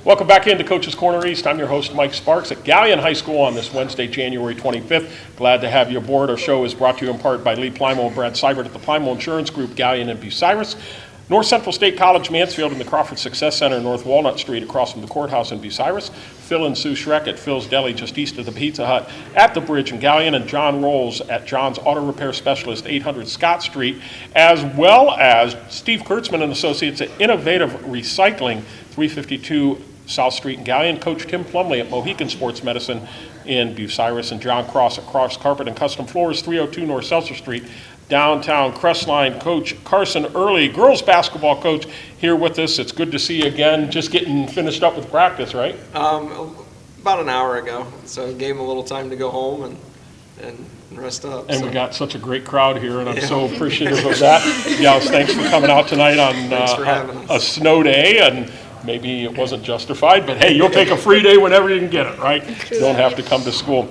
Welcome back into Coach's Corner East. I'm your host, Mike Sparks, at Galion High School on this Wednesday, January 25th. Glad to have you aboard. Our show is brought to you in part by Lee Plymouth and Brad Seibert at the Plymouth Insurance Group, Galion and Bucyrus. North Central State College, Mansfield, and the Crawford Success Center, North Walnut Street, across from the courthouse in Bucyrus. Phil and Sue Schreck at Phil's Deli, just east of the Pizza Hut at the Bridge in Galion, and John Rolls at John's Auto Repair Specialist, 800 Scott Street, as well as Steve Kurtzman and Associates at Innovative Recycling, 352 South Street in Galion. Coach Tim Plumley at Mohican Sports Medicine in Bucyrus, and John Cross at Cross Carpet and Custom Floors, 302 North Seltzer Street, downtown Crestline. Coach Carson Early, girls basketball coach, here with us. It's good to see you again. Just getting finished up with practice, right? About an hour ago, so gave them a little time to go home and rest up. And so we got such a great crowd here, and I'm so appreciative of that. Gals, thanks for coming out tonight on a snow day, and maybe it wasn't justified, but hey, you'll take a free day whenever you can get it, right? You don't have to come to school.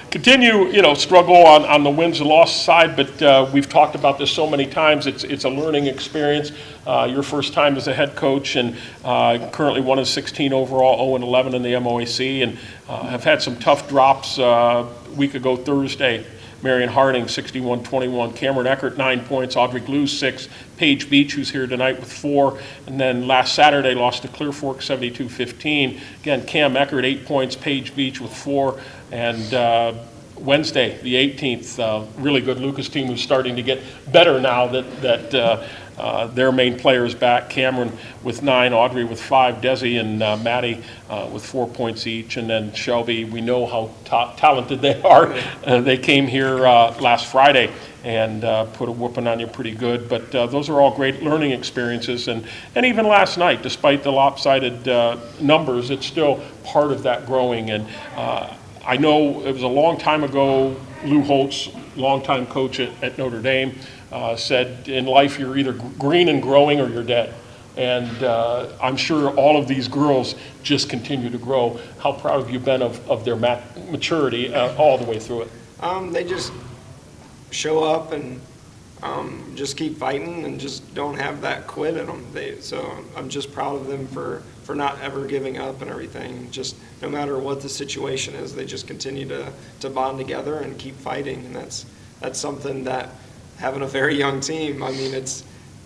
Continue, struggle on the wins and loss side, but we've talked about this so many times. It's a learning experience. Your first time as a head coach, and currently 1 of 16 overall, 0-11 in the MOAC, and have had some tough drops. Week ago Thursday, Marion Harding 61-21, Cameron Eckert 9 points, Audrey Glue 6, Paige Beach, who's here tonight, with 4, and then last Saturday lost to Clear Fork 72-15. Again, Cam Eckert 8 points, Paige Beach with 4, and Wednesday the 18th, really good Lucas team who's starting to get better now that their main players back. Cameron with 9, Audrey with 5, Desi and Maddie with 4 points each, and then Shelby, we know how talented they are. They came here last Friday and put a whooping on you pretty good, but those are all great learning experiences, and even last night, despite the lopsided numbers, it's still part of that growing. And I know it was a long time ago, Lou Holtz, longtime coach at Notre Dame, said in life you're either green and growing or you're dead. And I'm sure all of these girls just continue to grow. How proud have you been of their maturity all the way through it? They just show up and just keep fighting and just don't have that quit in them. So I'm just proud of them for not ever giving up and everything. Just no matter what the situation is, they just continue to bond together and keep fighting. And that's something that, having a very young team, I mean,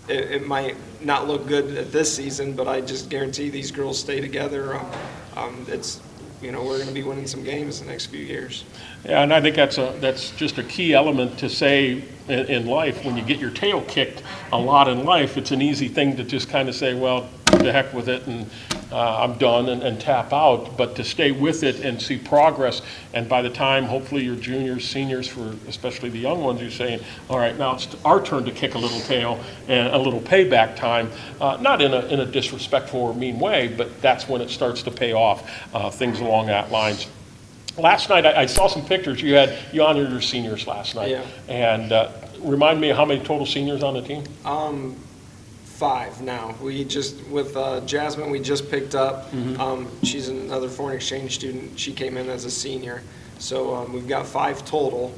it might not look good at this season, but I just guarantee these girls stay together. We're going to be winning some games the next few years. Yeah, and I think that's just a key element to say in life. When you get your tail kicked a lot in life, it's an easy thing to just kind of say, well, the heck with it, and I'm done, and tap out. But to stay with it and see progress, and by the time, hopefully, your juniors, seniors, for especially the young ones, you're saying, all right, now it's our turn to kick a little tail and a little payback time, not in a disrespectful or mean way, but that's when it starts to pay off, things along that lines. Last night, I saw some pictures. You honored your seniors last night. Yeah. And remind me how many total seniors on the team? 5 now. We just, with Jasmine, we just picked up. She's another foreign exchange student. She came in as a senior. So we've got 5 total.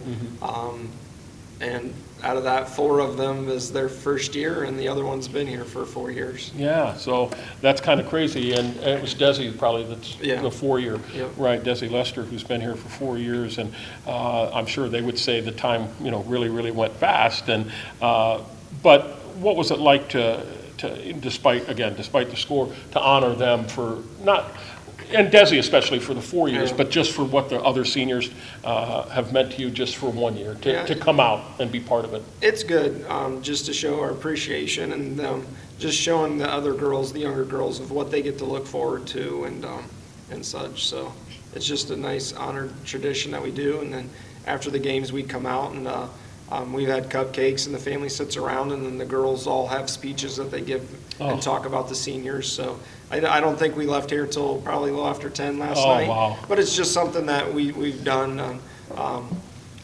And out of that, 4 of them is their first year, and the other one's been here for 4 years. Yeah, so that's kind of crazy. And it was Desi probably that's the 4-year, right? Desi Lester, who's been here for 4 years, and I'm sure they would say the time really, really went fast. And but what was it like to despite the score, to honor them for not, and Desi especially, for the 4 years, but just for what the other seniors have meant to you just for 1 year, to come out and be part of it? It's good, just to show our appreciation, and just showing the other girls, the younger girls, of what they get to look forward to and such. So it's just a nice honored tradition that we do. And then after the games, we come out and we've had cupcakes, and the family sits around, and then the girls all have speeches that they give and talk about the seniors. So I don't think we left here till probably a little after 10 last night. Wow. But it's just something that we've done.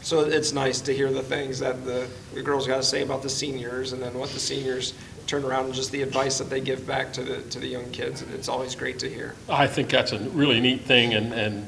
So it's nice to hear the things that the girls got to say about the seniors, and then what the seniors turn around, and just the advice that they give back to the young kids. And it's always great to hear. I think that's a really neat thing, and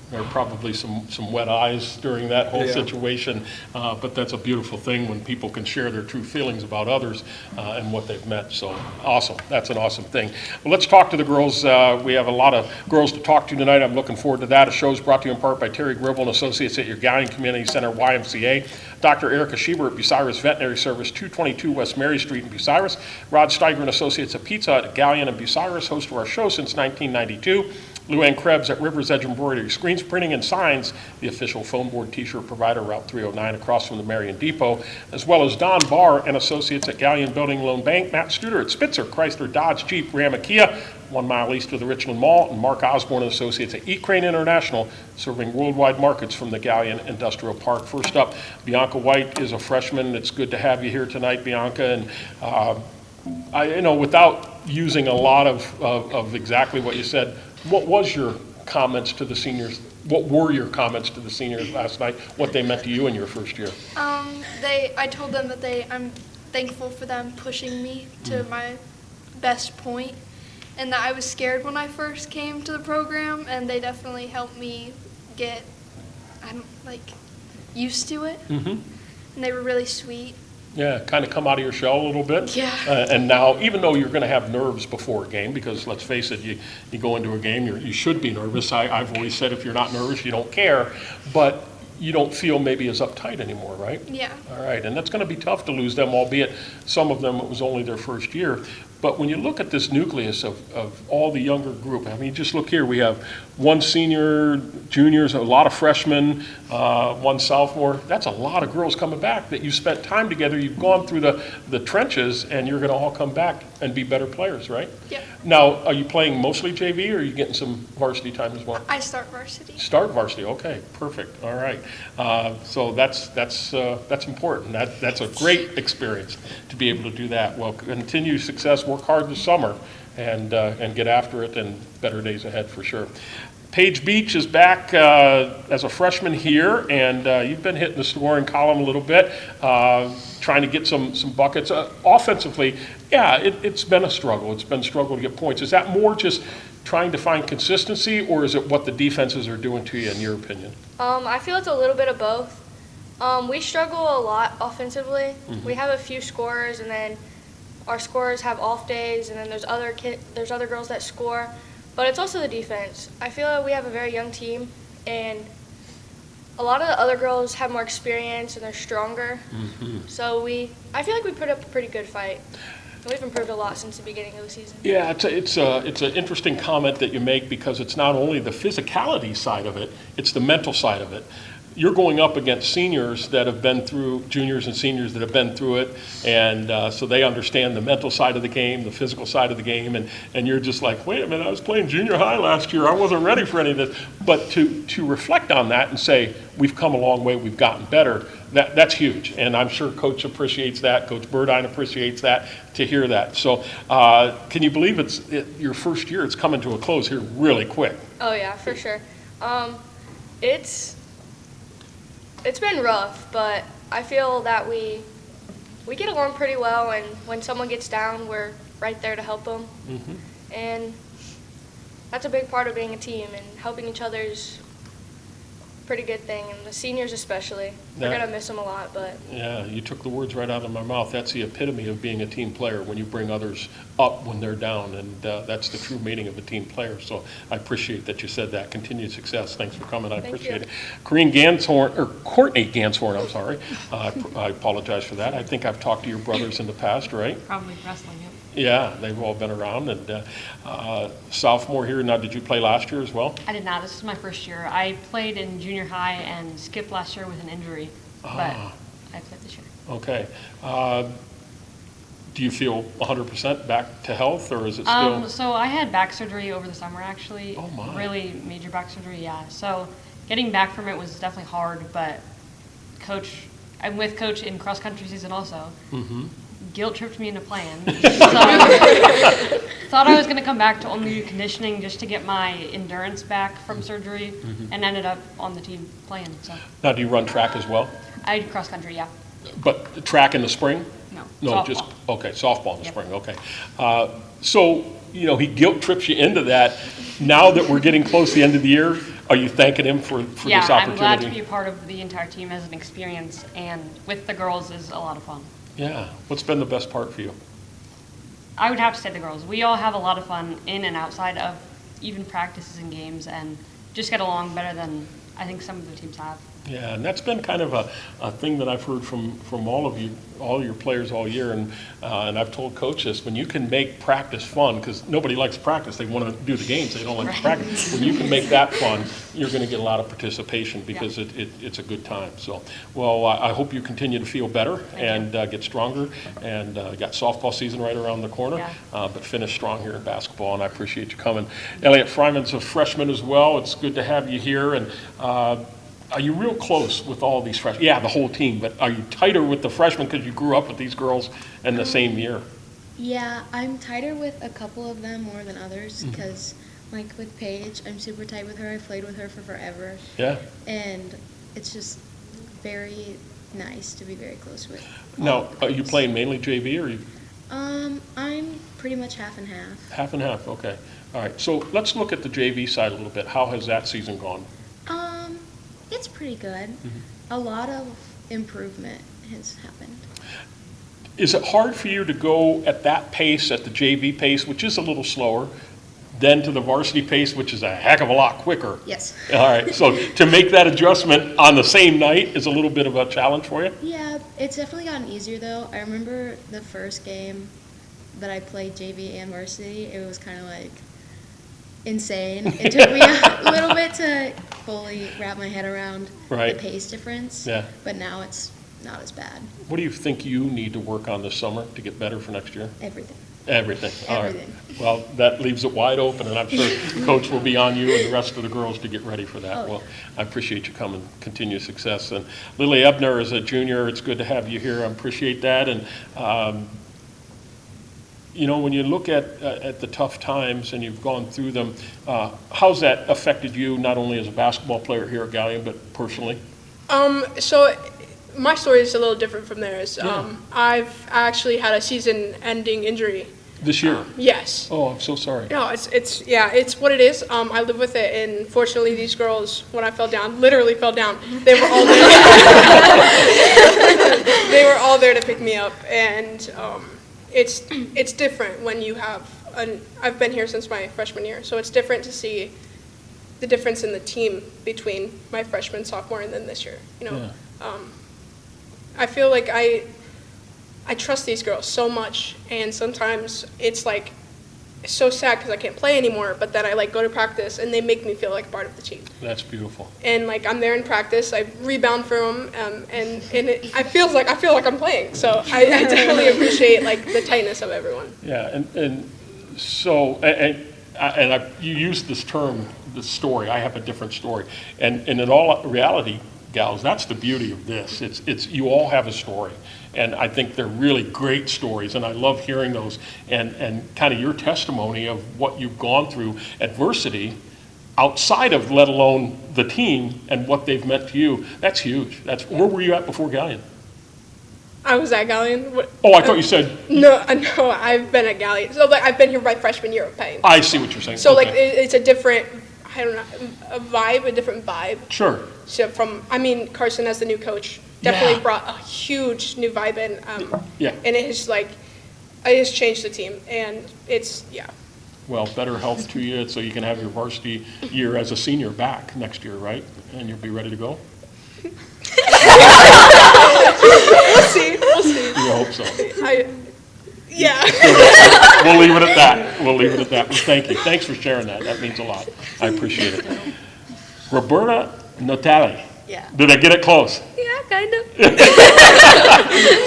There were probably some wet eyes during that whole Yeah. situation, but that's a beautiful thing when people can share their true feelings about others and what they've met. So awesome. That's an awesome thing. Well, let's talk to the girls. We have a lot of girls to talk to tonight. I'm looking forward to that. A show is brought to you in part by Terry Gribble and Associates at your Galion Community Center YMCA. Dr. Erica Schieber at Bucyrus Veterinary Service, 222 West Mary Street in Bucyrus. Rod Steiger and Associates at Pizza Hut at Galion and Bucyrus, host of our show since 1992. Luann Krebs at Rivers Edge Embroidery, Screens Printing and Signs, the official foam board t-shirt provider, Route 309 across from the Marion Depot, as well as Don Barr and Associates at Galion Building Loan Bank, Matt Studer at Spitzer, Chrysler, Dodge, Jeep, Ram, and Kia, 1 mile east of the Richland Mall, and Mark Osborne and Associates at E-Crane International, serving worldwide markets from the Galion Industrial Park. First up, Bianca White is a freshman. It's good to have you here tonight, Bianca, and without using a lot of exactly what you said, what was your comments to the seniors? What were your comments to the seniors last night? What they meant to you in your first year? I told them that I'm thankful for them pushing me to my best point, and that I was scared when I first came to the program, and they definitely helped me get, used to it. Mm-hmm. And they were really sweet. Yeah, kind of come out of your shell a little bit. Yeah. And now, even though you're going to have nerves before a game, because let's face it, you go into a game, you should be nervous. I've always said if you're not nervous, you don't care. But you don't feel maybe as uptight anymore, right? Yeah. All right, and that's going to be tough to lose them, albeit some of them, it was only their first year. But when you look at this nucleus of all the younger group, I mean, just look here. We have one senior, juniors, a lot of freshmen, one sophomore. That's a lot of girls coming back that you spent time together. You've gone through the trenches, and you're going to all come back and be better players, right? Yeah. Now, are you playing mostly JV, or are you getting some varsity time as well? I start varsity. Start varsity, okay, perfect, all right. So that's important. That's a great experience to be able to do that. Well, continue success, work hard this summer, and get after it, and better days ahead for sure. Paige Beach is back as a freshman here, and you've been hitting the scoring column a little bit, trying to get some buckets. Offensively, yeah, it's been a struggle. It's been a struggle to get points. Is that more just trying to find consistency, or is it what the defenses are doing to you, in your opinion? I feel it's a little bit of both. We struggle a lot offensively. Mm-hmm. We have a few scorers, and then our scorers have off days, and then there's other girls that score. But it's also the defense. I feel like we have a very young team, and a lot of the other girls have more experience and they're stronger. Mm-hmm. So I feel like we put up a pretty good fight. And we've improved a lot since the beginning of the season. Yeah, it's an interesting comment that you make, because it's not only the physicality side of it, it's the mental side of it. You're going up against seniors that have been through, juniors and seniors that have been through it, and so they understand the mental side of the game, the physical side of the game, and you're just like, wait a minute, I was playing junior high last year, I wasn't ready for any of this. But to reflect on that and say, we've come a long way, we've gotten better, that's huge. And I'm sure Coach appreciates that, Coach Burdine appreciates that, to hear that. So can you believe your first year, it's coming to a close here really quick? Oh yeah, for sure. It's been rough, but I feel that we get along pretty well, and when someone gets down, we're right there to help them. Mm-hmm. And that's a big part of being a team, and helping each other is a pretty good thing, and the seniors especially. We're going to miss them a lot, but... Yeah, you took the words right out of my mouth. That's the epitome of being a team player, when you bring others up when they're down, and that's the true meaning of a team player. So I appreciate that you said that. Continued success. Thanks for coming. I appreciate it. Courtney Ganshorn, I'm sorry. I apologize for that. I think I've talked to your brothers in the past, right? Probably wrestling, yeah. Yeah, they've all been around, and sophomore here. Now, did you play last year as well? I did not. This is my first year. I played in junior high and skipped last year with an injury, but I played this year. Okay. Do you feel 100% back to health, or is it still? So I had back surgery over the summer, actually. Oh, my. Really major back surgery, yeah. So getting back from it was definitely hard, but I'm with Coach in cross-country season also. Mm-hmm. Guilt tripped me into playing. So thought I was going to come back to only do conditioning just to get my endurance back from surgery, and ended up on the team playing. So. Now, do you run track as well? I did cross country, yeah. But track in the spring? No, softball. just okay, softball in the spring. Okay. So he guilt trips you into that. Now that we're getting close to the end of the year, Are you thanking him for Yeah, this I'm opportunity? glad to be a part of the entire team as an experience, and with the girls is a lot of fun. Yeah. What's been the best part for you? I would have to say the girls. We all have a lot of fun in and outside of even practices and games, and just get along better than I think some of the teams have. Yeah, and that's been kind of a thing that I've heard from all of you, all your players all year, and I've told Coach this, when you can make practice fun, because nobody likes practice, they want to do the games, they don't like to practice. When you can make that fun, you're going to get a lot of participation because it's a good time. So, well, I hope you continue to feel better and get stronger, and got softball season right around the corner, Yeah. but finish strong here in basketball, and I appreciate you coming. Elliot Fryman's a freshman as well. It's good to have you here, and are you real close with all these freshmen? Yeah, the whole team, but are you tighter with the freshmen because you grew up with these girls in the same year? Yeah, I'm tighter with a couple of them more than others because, like with Paige, I'm super tight with her. I've played with her for forever. Yeah. And it's just very nice to be very close with. Now, are you playing mainly JV or are you I'm pretty much half and half. half and half? Okay. All right. So let's look at the JV side a little bit. How has that season gone? It's pretty good. A lot of improvement has happened. Is it hard for you to go at that pace, at the JV pace, which is a little slower, then to the varsity pace, which is a heck of a lot quicker? Yes. All right. So to make that adjustment on the same night is a little bit of a challenge for you? Yeah, it's definitely gotten easier though. I remember the first game that I played JV and varsity, it was kind of like insane. It took me a little bit to fully wrap my head around Right. the pace difference. Yeah. But now it's not as bad. What do you think you need to work on this summer to get better for next year? Everything. Everything. All right. Everything. Well, that leaves it wide open, and I'm sure Coach will be on you and the rest of the girls to get ready for that. Oh, Well, I appreciate you coming. Continue success. And Lily Ebner is a junior. It's good to have you here. I appreciate that. And you know, when you look at the tough times and you've gone through them, how's that affected you, not only as a basketball player here at Galion, but personally? So my story is a little different from theirs. Yeah. I've actually had a season-ending injury. This year? Yes. Oh, I'm so sorry. No, it's what it is. I live with it, and fortunately, these girls, when I fell down, literally fell down. They were all there. They were all there to pick me up, and it's different when you have I've been here since my freshman year, so it's different to see the difference in the team between my freshman, sophomore, and then this year. You know, I feel like I trust these girls so much, and sometimes it's like so sad because I can't play anymore, but then I like go to practice and they make me feel like part of the team. That's beautiful. And like I'm there in practice, I rebound for them, and I feel like I'm playing. So I definitely appreciate like the tightness of everyone. Yeah, and so you used this term, this story. I have a different story, and in all reality, gals, that's the beauty of this. It's you all have a story, and I think they're really great stories, and I love hearing those and kind of your testimony of what you've gone through, adversity, outside of let alone the team and what they've meant to you. That's huge. Where were you at before Galion? I was at Galion. Oh, I thought you said. No, I've been at Galion. So like I've been here my freshman year of playing. I see what you're saying. So like Okay. it's a different, I don't know, a different vibe. Sure. So Carson as the new coach definitely Yeah. brought a huge new vibe in. Yeah. And it has changed the team, and it's. Well, better health to you so you can have your varsity year as a senior back next year, right? And you'll be ready to go? We'll see. You hope so. Yeah. We'll leave it at that. Well, thank you. Thanks for sharing that. That means a lot. I appreciate it. Roberta Notali. Yeah. Did I get it close? Yeah, kind of.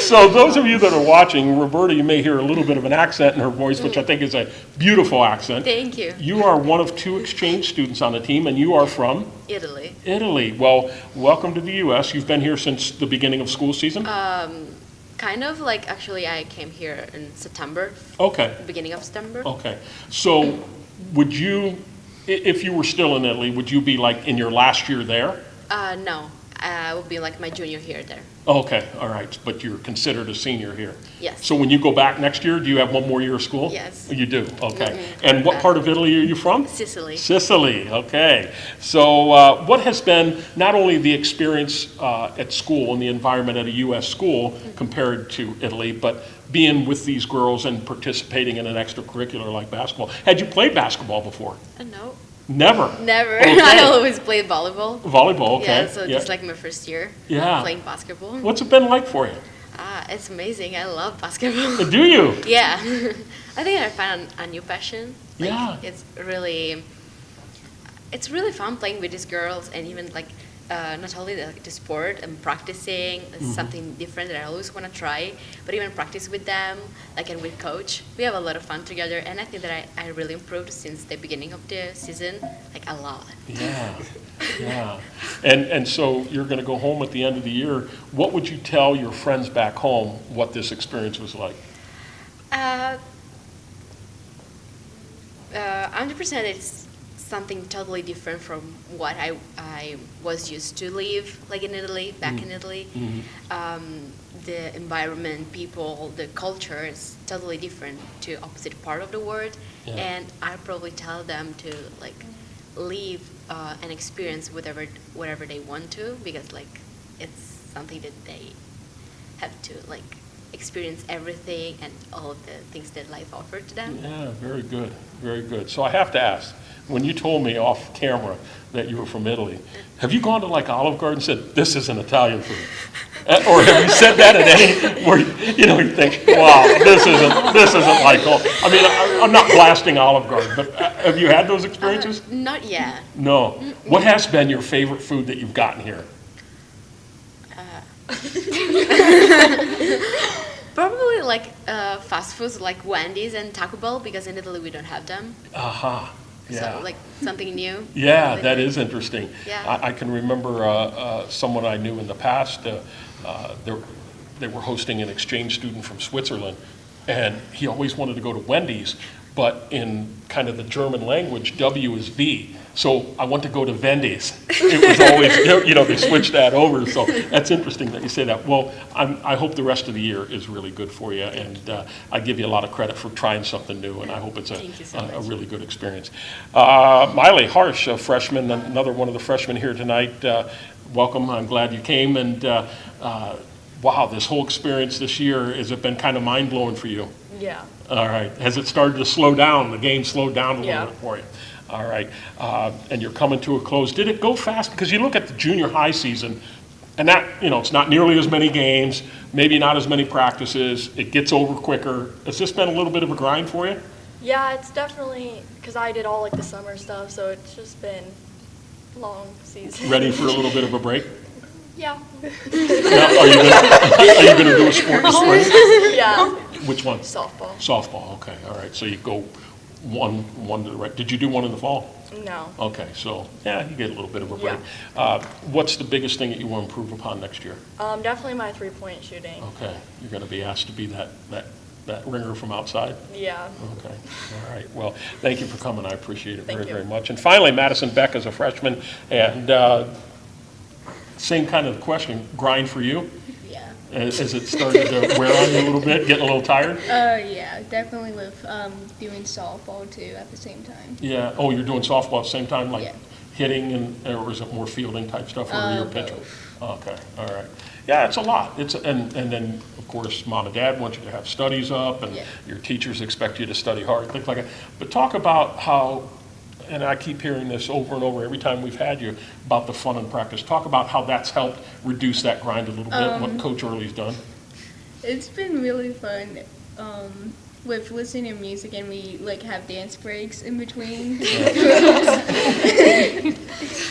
So those of you that are watching, Roberta, you may hear a little bit of an accent in her voice, which I think is a beautiful accent. Thank you. You are one of 2 exchange students on the team, and you are from? Italy. Italy. Well, welcome to the U.S. You've been here since the beginning of school season? Kind of like, actually, I came here in September, Okay. beginning of September. Okay. So would you, if you were still in Italy, would you be like in your last year there? No, will be like my junior year there. Okay, all right, but you're considered a senior here. Yes. So when you go back next year, do you have one more year of school? Yes. You do, okay. Mhm. And what part of Italy are you from? Sicily. Sicily, okay. So what has been not only the experience at school and the environment at a U.S. school compared to Italy, but being with these girls and participating in an extracurricular like basketball? Had you played basketball before? No, Never? never. Okay. I always played volleyball. Volleyball, okay. Yeah, so this is like my first year Yeah. playing basketball. What's it been like for you? It's amazing. I love basketball. Do you? Yeah. I think I found a new passion. Like, Yeah. It's really fun playing with these girls, and even like not only the sport and practicing something different that I always want to try, but even practice with them, like, and with coach. We have a lot of fun together, and I think that I really improved since the beginning of the season, like a lot. Yeah, yeah. And so you're going to go home at the end of the year. What would you tell your friends back home what this experience was like? 100% it's something totally different from what I was used to live, like in Italy, back in Italy. The environment, people, the culture is totally different to opposite part of the world. Yeah. And I probably tell them to like live and experience whatever they want to, because like it's something that they have to like experience everything and all of the things that life offered to them. Yeah, very good, very good. So I have to ask, when you told me off camera that you were from Italy, have you gone to like Olive Garden and said, this isn't Italian food? Or have you said that at any, where, you think, wow, this isn't like, I mean, I'm not blasting Olive Garden, but have you had those experiences? Not yet. No. What has been your favorite food that you've gotten here? Probably like fast foods like Wendy's and Taco Bell, because in Italy we don't have them. Aha. Yeah. So like something new. Yeah, that is interesting. Yeah. I can remember someone I knew in the past, they were hosting an exchange student from Switzerland, and he always wanted to go to Wendy's, but in kind of the German language, W is V. So I want to go to Wendy's. It was always, they switched that over. So that's interesting that you say that. Well, I hope the rest of the year is really good for you, and I give you a lot of credit for trying something new, and I hope it's Thank you so a much. really good experience. Miley Harsh, a freshman, another one of the freshmen here tonight. Welcome. I'm glad you came. And wow, this whole experience this year, has it been kind of mind-blowing for you? Yeah. All right. Has it started to slow down? The game slowed down a little Yeah. bit for you? All right. And you're coming to a close. Did it go fast? Because you look at the junior high season, and that, it's not nearly as many games, maybe not as many practices. It gets over quicker. Has this been a little bit of a grind for you? Yeah, it's definitely, because I did all like the summer stuff, so it's just been long season. Ready for a little bit of a break? Yeah. Now, are you gonna do a sport this spring? Yeah. Which one? Softball. Softball, okay, all right. So you go one to the right. Did you do one in the fall? No. Okay, so, yeah, you get a little bit of a break. What's the biggest thing that you want to improve upon next year? Definitely my three-point shooting. Okay, you're going to be asked to be that ringer from outside? Yeah. Okay, all right. Well, thank you for coming. I appreciate it Thank very, you. very much. And finally, Madison Beck is a freshman, and same kind of question, grind for you? Yeah. Has it started to wear on you a little bit, getting a little tired? Yeah, definitely with doing softball too at the same time. Yeah, oh, you're doing softball at the same time, like Yeah. hitting, or is it more fielding type stuff, or you're a pitcher? Both. Okay, all right. Yeah, it's a lot. And then, of course, mom and dad want you to have studies up, and Yeah. your teachers expect you to study hard, things like that. But talk about how, and I keep hearing this over and over every time we've had you, about the fun in practice. Talk about how that's helped reduce that grind a little bit, what Coach Early's done. It's been really fun with listening to music, and we have dance breaks in between.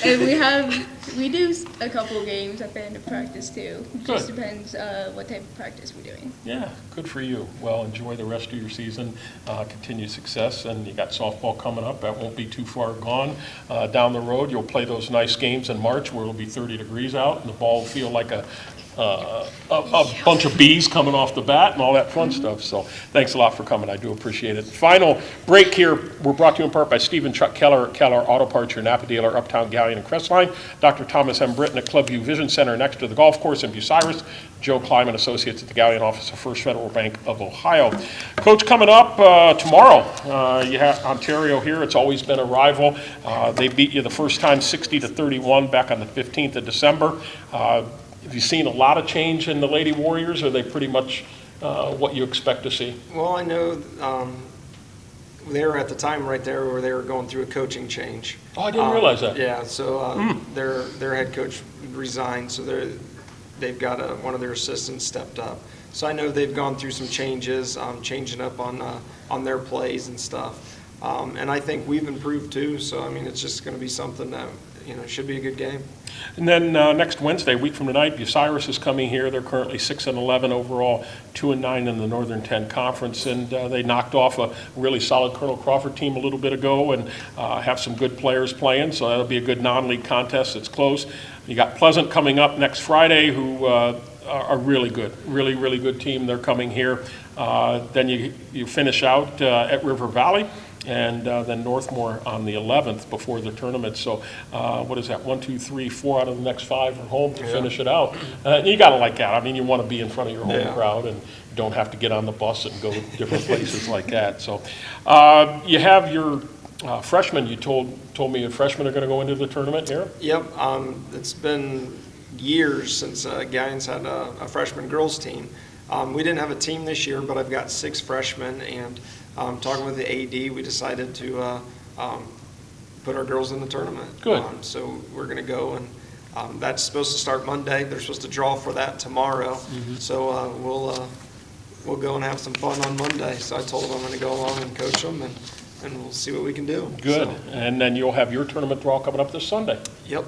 And we do a couple games at the end of practice too. Just Good. depends what type of practice we're doing. Yeah, good for you. Well, enjoy the rest of your season, continued success, and you got softball coming up. That won't be too far gone. Down the road, you'll play those nice games in March where it'll be 30 degrees out, and the ball will feel like a a bunch of bees coming off the bat and all that fun stuff. So thanks a lot for coming. I do appreciate it. Final break here. We're brought to you in part by Stephen Chuck Keller at Keller Auto Parts, your Napa dealer, Uptown, Galion, and Crestline. Dr. Thomas M. Britton at Clubview Vision Center next to the golf course in Bucyrus. Joe Kleiman Associates at the Galion office of First Federal Bank of Ohio. Coach, coming up tomorrow, you have Ontario here. It's always been a rival. They beat you the first time 60-31 back on the 15th of December. Have you seen a lot of change in the Lady Warriors, or are they pretty much what you expect to see? Well, I know they were at the time right there where they were going through a coaching change. Oh, I didn't realize that. Yeah, so their head coach resigned, so they've got one of their assistants stepped up. So I know they've gone through some changes, changing up on their plays and stuff. And I think we've improved too, so I mean, it's just going to be something that, should be a good game. And then next Wednesday, a week from tonight, Bucyrus is coming here. They're currently 6-11 overall, 2-9 in the Northern 10 Conference, and they knocked off a really solid Colonel Crawford team a little bit ago, and have some good players playing. So that'll be a good non-league contest. It's close. You got Pleasant coming up next Friday, who are really good, really good team. They're coming here. Then you finish out at River Valley. And then Northmore on the 11th before the tournament. So what is that, 1, 2, 3, 4 out of the next 5 are home to finish it out. You got to like that. I mean, you want to be in front of your home crowd and don't have to get on the bus and go to different places like that. So you have your freshmen. You told me your freshmen are going to go into the tournament here? Yep. It's been years since Galion's had a freshman girls team. We didn't have a team this year, but I've got 6 freshmen, and talking with the AD, we decided to put our girls in the tournament. Good. So we're going to go, and that's supposed to start Monday. They're supposed to draw for that tomorrow. So we'll go and have some fun on Monday. So I told them I'm going to go along and coach them, and we'll see what we can do. Good. So, And then you'll have your tournament draw coming up this Sunday. yep.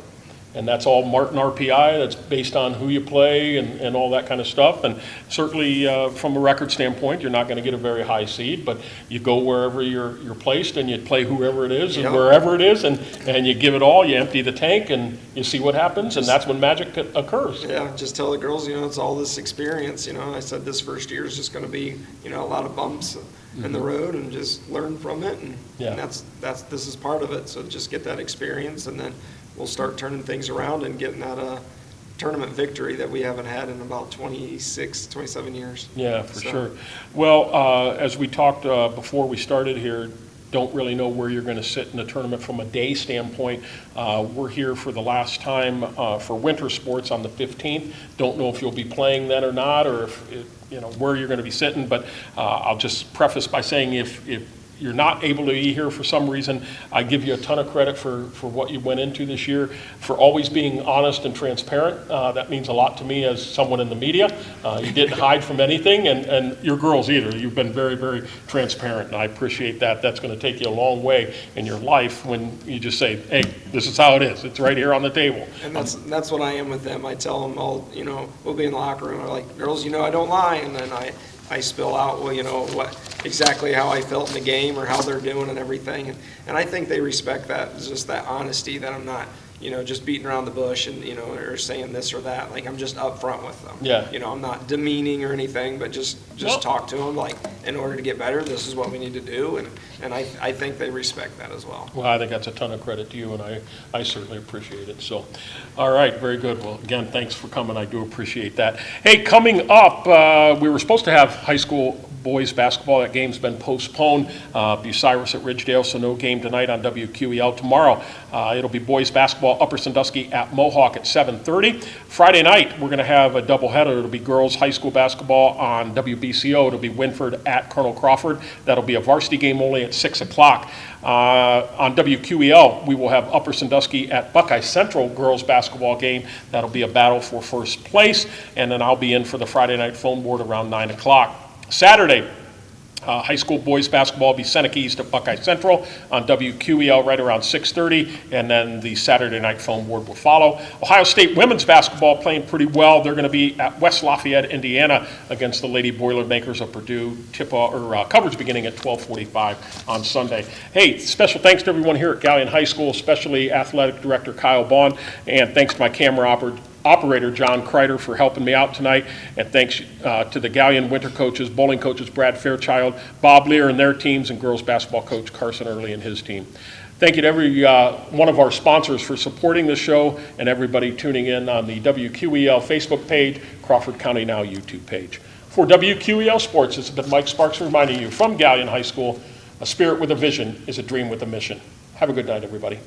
And that's all Martin RPI, that's based on who you play and all that kind of stuff. And certainly from a record standpoint, you're not going to get a very high seed, but you go wherever you're placed and you play whoever it is and Yep. wherever it is, and you give it all, you empty the tank and you see what happens, and that's when magic occurs. Yeah, just tell the girls, it's all this experience, I said this first year is just going to be, a lot of bumps in the road, and just learn from it, and Yeah. this is part of it, so just get that experience, and then we'll start turning things around and getting that tournament victory that we haven't had in about 26, 27 years. Yeah, for So- sure. Well, as we talked before we started here, don't really know where you're going to sit in the tournament from a day standpoint. We're here for the last time for winter sports on the 15th. Don't know if you'll be playing then or not, or if where you're going to be sitting. But I'll just preface by saying if you're not able to be here for some reason, I give you a ton of credit for what you went into this year, for always being honest and transparent. That means a lot to me as someone in the media. You didn't hide from anything, and your girls either. You've been very, very transparent, and I appreciate that. That's going to take you a long way in your life when you just say, hey, this is how it is. It's right here on the table. And that's what I am with them. I tell them all, we'll be in the locker room, I'm like, girls, I don't lie, and then I spill out, what exactly how I felt in the game or how they're doing and everything. And I think they respect that. It's just that honesty, that I'm not, just beating around the bush and, or saying this or that. Like, I'm just upfront with them. Yeah. I'm not demeaning or anything, but just Nope. talk to them, like, in order to get better, this is what we need to do. And I think they respect that as well. Well, I think that's a ton of credit to you, and I certainly appreciate it. So, all right, very good. Well, again, thanks for coming. I do appreciate that. Hey, coming up, we were supposed to have high school boys basketball. That game's been postponed. Bucyrus at Ridgedale, so no game tonight on WQEL. Tomorrow, it'll be boys basketball, Upper Sandusky at Mohawk at 7:30. Friday night, we're going to have a doubleheader. It'll be girls high school basketball on WBCO. It'll be Winford at Colonel Crawford. That'll be a varsity game only at 6 o'clock. On WQEL, we will have Upper Sandusky at Buckeye Central girls basketball game. That'll be a battle for first place. And then I'll be in for the Friday night phone board around 9 o'clock. Saturday, high school boys basketball will be Seneca East at Buckeye Central on WQEL right around 6:30, and then the Saturday night phone board will follow. Ohio State women's basketball playing pretty well. They're going to be at West Lafayette, Indiana, against the Lady Boilermakers of Purdue. Coverage beginning at 12:45 on Sunday. Hey, special thanks to everyone here at Galion High School, especially Athletic Director Kyle Bond, and thanks to my camera operator, John Kreider, for helping me out tonight. And thanks to the Galion winter coaches, bowling coaches, Brad Fairchild, Bob Lear and their teams, and girls basketball coach Carson Early and his team. Thank you to every one of our sponsors for supporting the show, and everybody tuning in on the WQEL Facebook page, Crawford County Now YouTube page. For WQEL Sports, this has been Mike Sparks reminding you from Galion High School, a spirit with a vision is a dream with a mission. Have a good night, everybody.